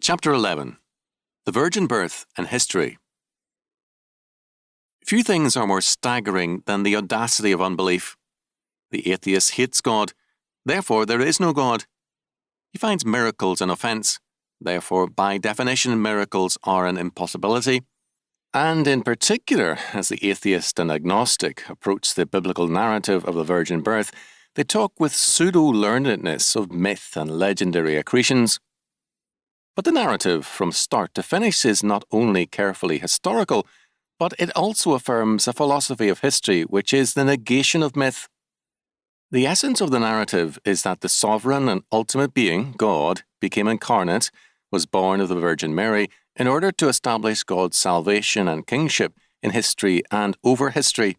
Chapter 11. The Virgin Birth and History. Few things are more staggering than the audacity of unbelief. The atheist hates God, therefore there is no God. He finds miracles an offence, therefore by definition miracles are an impossibility. And in particular, as the atheist and agnostic approach the biblical narrative of the virgin birth, they talk with pseudo-learnedness of myth and legendary accretions. But the narrative from start to finish is not only carefully historical, but it also affirms a philosophy of history which is the negation of myth. The essence of the narrative is that the sovereign and ultimate being, God, became incarnate, was born of the Virgin Mary, in order to establish God's salvation and kingship in history and over history.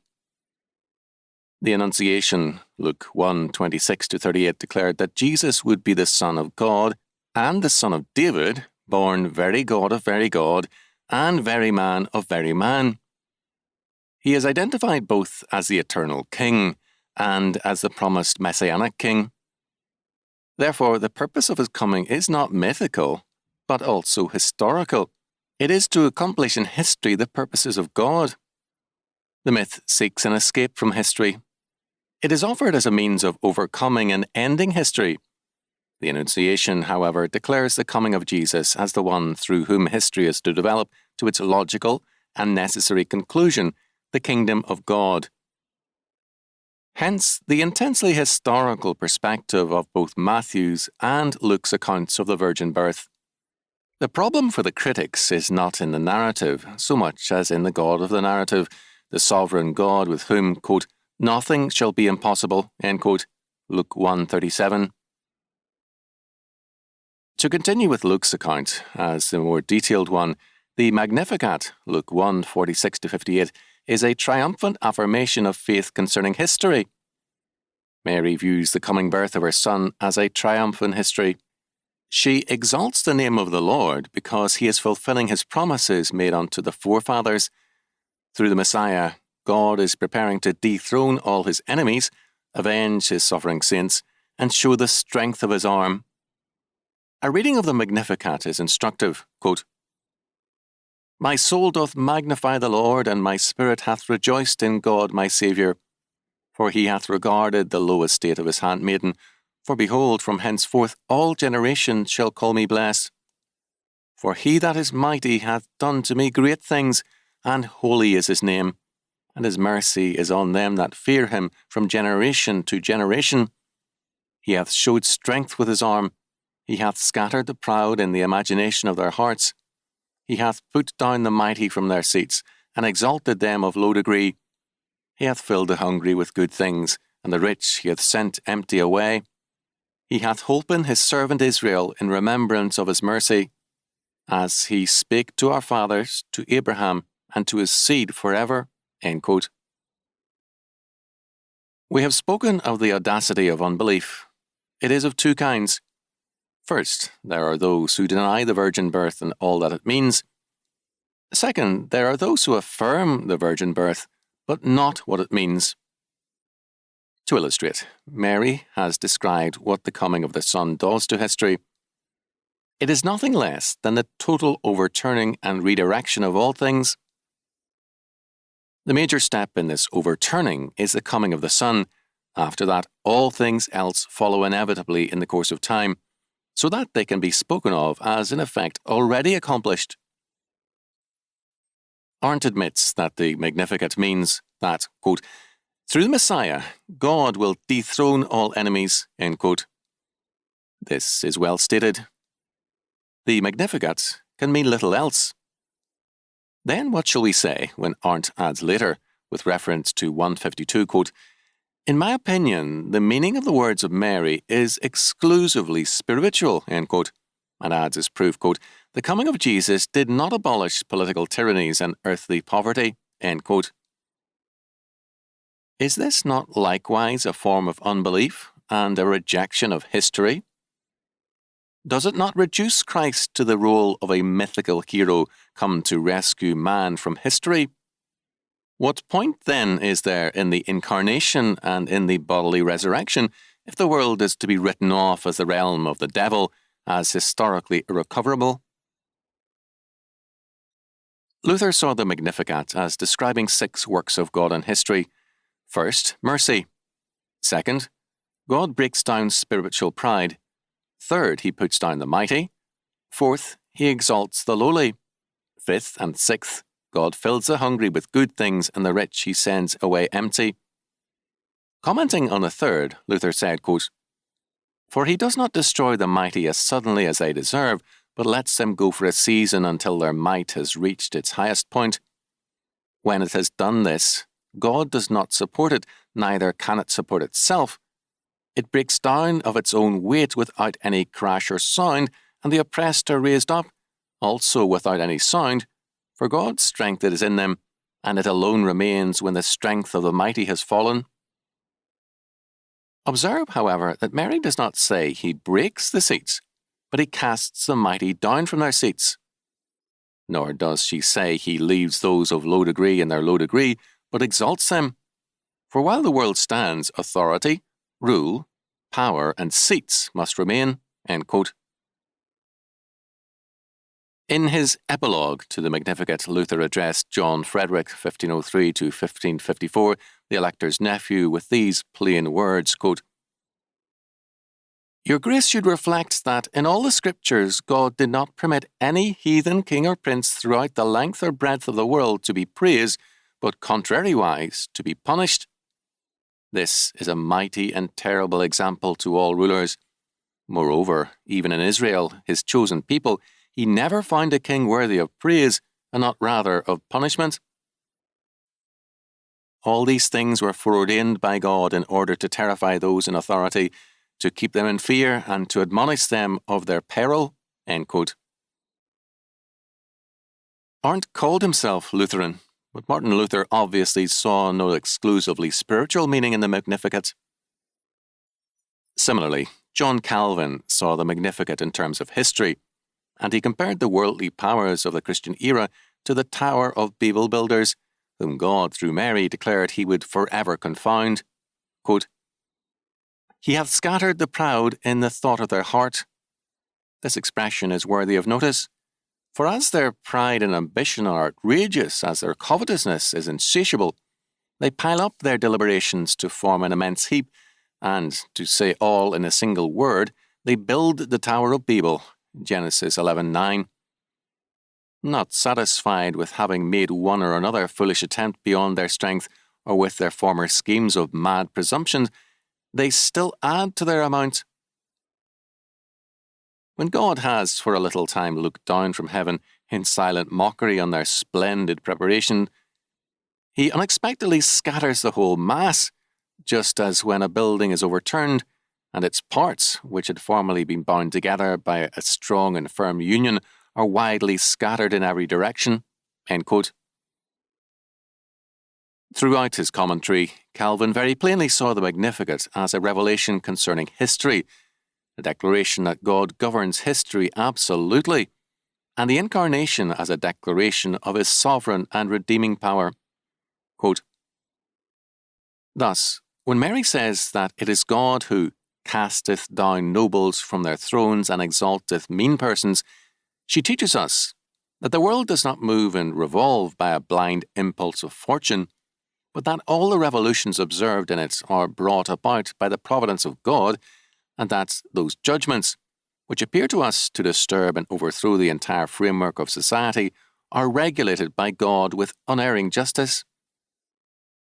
The Annunciation, Luke 1:26-38, declared that Jesus would be the Son of God and the Son of David, born very God of very God, and very man of very man. He is identified both as the eternal King and as the promised Messianic King. Therefore, the purpose of his coming is not mythical, but also historical. It is to accomplish in history the purposes of God. The myth seeks an escape from history. It is offered as a means of overcoming and ending history. The Annunciation, however, declares the coming of Jesus as the one through whom history is to develop to its logical and necessary conclusion, the kingdom of God. Hence, the intensely historical perspective of both Matthew's and Luke's accounts of the virgin birth. The problem for the critics is not in the narrative so much as in the God of the narrative, the sovereign God with whom, quote, nothing shall be impossible, end quote, Luke 1:37. To continue with Luke's account, as the more detailed one, the Magnificat, Luke 1:46-58, is a triumphant affirmation of faith concerning history. Mary views the coming birth of her son as a triumph in history. She exalts the name of the Lord because he is fulfilling his promises made unto the forefathers. Through the Messiah, God is preparing to dethrone all his enemies, avenge his suffering saints, and show the strength of his arm. A reading of the Magnificat is instructive, quote, My soul doth magnify the Lord, and my spirit hath rejoiced in God my Saviour. For he hath regarded the low estate of his handmaiden. For behold, from henceforth all generations shall call me blessed. For he that is mighty hath done to me great things, and holy is his name. And his mercy is on them that fear him from generation to generation. He hath showed strength with his arm. He hath scattered the proud in the imagination of their hearts. He hath put down the mighty from their seats, and exalted them of low degree. He hath filled the hungry with good things, and the rich he hath sent empty away. He hath holpen his servant Israel in remembrance of his mercy, as he spake to our fathers, to Abraham, and to his seed forever. End quote. We have spoken of the audacity of unbelief. It is of two kinds. First, there are those who deny the virgin birth and all that it means. Second, there are those who affirm the virgin birth, but not what it means. To illustrate, Mary has described what the coming of the Son does to history. It is nothing less than the total overturning and redirection of all things. The major step in this overturning is the coming of the Son. After that, all things else follow inevitably in the course of time, so that they can be spoken of as, in effect, already accomplished. Arndt admits that the Magnificat means that, quote, through the Messiah, God will dethrone all enemies, end quote. This is well stated. The Magnificat can mean little else. Then what shall we say when Arndt adds later, with reference to 152, quote, in my opinion, the meaning of the words of Mary is exclusively spiritual, end quote, and adds as proof, quote, the coming of Jesus did not abolish political tyrannies and earthly poverty, end quote. Is this not likewise a form of unbelief and a rejection of history? Does it not reduce Christ to the role of a mythical hero come to rescue man from history? What point, then, is there in the incarnation and in the bodily resurrection if the world is to be written off as the realm of the devil, as historically irrecoverable? Luther saw the Magnificat as describing 6 works of God in history. First, mercy. Second, God breaks down spiritual pride. Third, he puts down the mighty. Fourth, he exalts the lowly. Fifth and sixth, God fills the hungry with good things, and the rich he sends away empty. Commenting on the third, Luther said, quote, "For he does not destroy the mighty as suddenly as they deserve, but lets them go for a season until their might has reached its highest point. When it has done this, God does not support it, neither can it support itself. It breaks down of its own weight without any crash or sound, and the oppressed are raised up, also without any sound, for God's strength is in them, and it alone remains when the strength of the mighty has fallen." Observe, however, that Mary does not say he breaks the seats, but he casts the mighty down from their seats. Nor does she say he leaves those of low degree in their low degree, but exalts them. For while the world stands, authority, rule, power, and seats must remain. End quote. In his epilogue to the Magnificat, Luther addressed John Frederick, 1503 to 1554, the elector's nephew, with these plain words, quote, "Your Grace should reflect that in all the Scriptures God did not permit any heathen king or prince throughout the length or breadth of the world to be praised, but contrariwise to be punished. This is a mighty and terrible example to all rulers. Moreover, even in Israel, his chosen people, he never found a king worthy of praise, and not rather of punishment. All these things were foreordained by God in order to terrify those in authority, to keep them in fear, and to admonish them of their peril." End quote. Arndt called himself Lutheran, but Martin Luther obviously saw no exclusively spiritual meaning in the Magnificat. Similarly, John Calvin saw the Magnificat in terms of history, and he compared the worldly powers of the Christian era to the Tower of Babel builders, whom God, through Mary, declared he would forever confound. Quote, "He hath scattered the proud in the thought of their heart." This expression is worthy of notice, for as their pride and ambition are outrageous, as their covetousness is insatiable, they pile up their deliberations to form an immense heap, and, to say all in a single word, they build the Tower of Babel, Genesis 11:9. Not satisfied with having made one or another foolish attempt beyond their strength, or with their former schemes of mad presumption, they still add to their amount. When God has for a little time looked down from heaven in silent mockery on their splendid preparation, he unexpectedly scatters the whole mass, just as when a building is overturned, and its parts, which had formerly been bound together by a strong and firm union, are widely scattered in every direction. End quote. Throughout his commentary, Calvin very plainly saw the Magnificat as a revelation concerning history, a declaration that God governs history absolutely, and the Incarnation as a declaration of his sovereign and redeeming power. Quote, "Thus, when Mary says that it is God who casteth down nobles from their thrones and exalteth mean persons, she teaches us that the world does not move and revolve by a blind impulse of fortune, but that all the revolutions observed in it are brought about by the providence of God, and that those judgments, which appear to us to disturb and overthrow the entire framework of society, are regulated by God with unerring justice.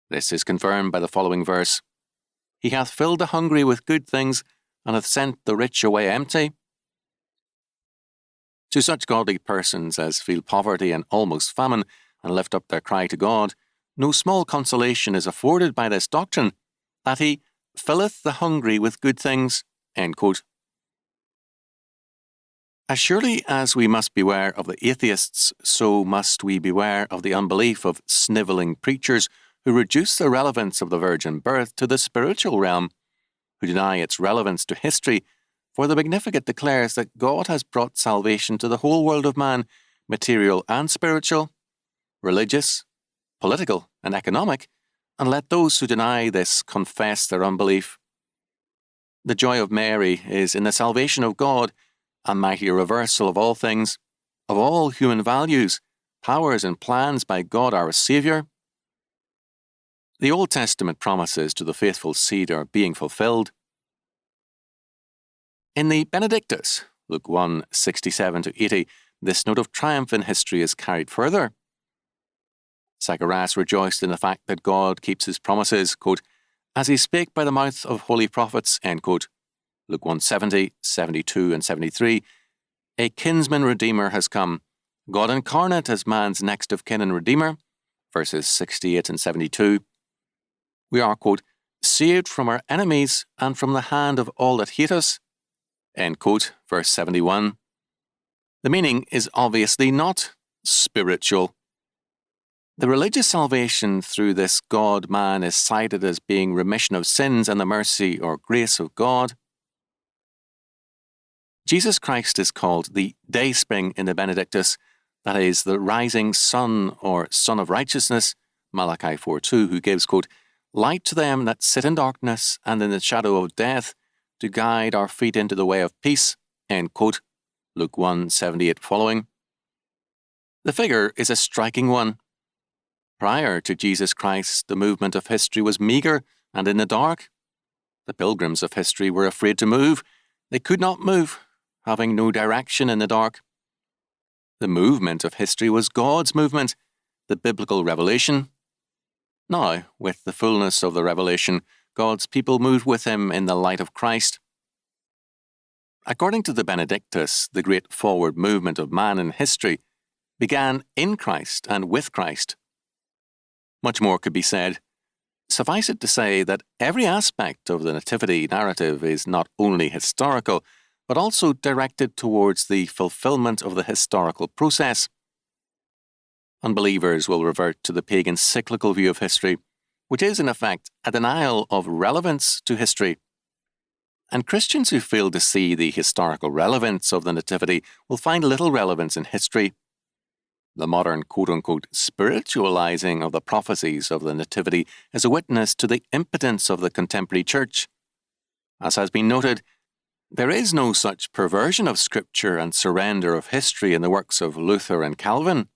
This is confirmed by the following verse, 'He hath filled the hungry with good things, and hath sent the rich away empty.' To such godly persons as feel poverty and almost famine, and lift up their cry to God, no small consolation is afforded by this doctrine, that he filleth the hungry with good things." End quote. As surely as we must beware of the atheists, so must we beware of the unbelief of snivelling preachers who reduce the relevance of the virgin birth to the spiritual realm, who deny its relevance to history, for the Magnificat declares that God has brought salvation to the whole world of man, material and spiritual, religious, political, and economic, and let those who deny this confess their unbelief. The joy of Mary is in the salvation of God, a mighty reversal of all things, of all human values, powers and plans by God our Saviour. The Old Testament promises to the faithful seed are being fulfilled. In the Benedictus, Luke 1, 67-80, this note of triumph in history is carried further. Zacharias rejoiced in the fact that God keeps his promises, quote, as he spake by the mouth of holy prophets, end quote. Luke 1:70, 72 and 73, a kinsman redeemer has come, God incarnate as man's next of kin and redeemer, verses 68 and 72. We are, quote, saved from our enemies and from the hand of all that hate us, end quote, verse 71. The meaning is obviously not spiritual. The religious salvation through this God-man is cited as being remission of sins and the mercy or grace of God. Jesus Christ is called the dayspring in the Benedictus, that is, the rising sun or sun of righteousness, Malachi 4:2, who gives, quote, light to them that sit in darkness and in the shadow of death, to guide our feet into the way of peace, end quote, Luke 1:78 following. The figure is a striking one. Prior to Jesus Christ, the movement of history was meagre and in the dark. The pilgrims of history were afraid to move. They could not move, having no direction in the dark. The movement of history was God's movement, the biblical revelation. Now, with the fullness of the revelation, God's people move with him in the light of Christ. According to the Benedictus, the great forward movement of man in history began in Christ and with Christ. Much more could be said. Suffice it to say that every aspect of the Nativity narrative is not only historical, but also directed towards the fulfillment of the historical process. Unbelievers will revert to the pagan cyclical view of history, which is in effect a denial of relevance to history. And Christians who fail to see the historical relevance of the Nativity will find little relevance in history. The modern quote-unquote spiritualizing of the prophecies of the Nativity is a witness to the impotence of the contemporary church. As has been noted, there is no such perversion of Scripture and surrender of history in the works of Luther and Calvin.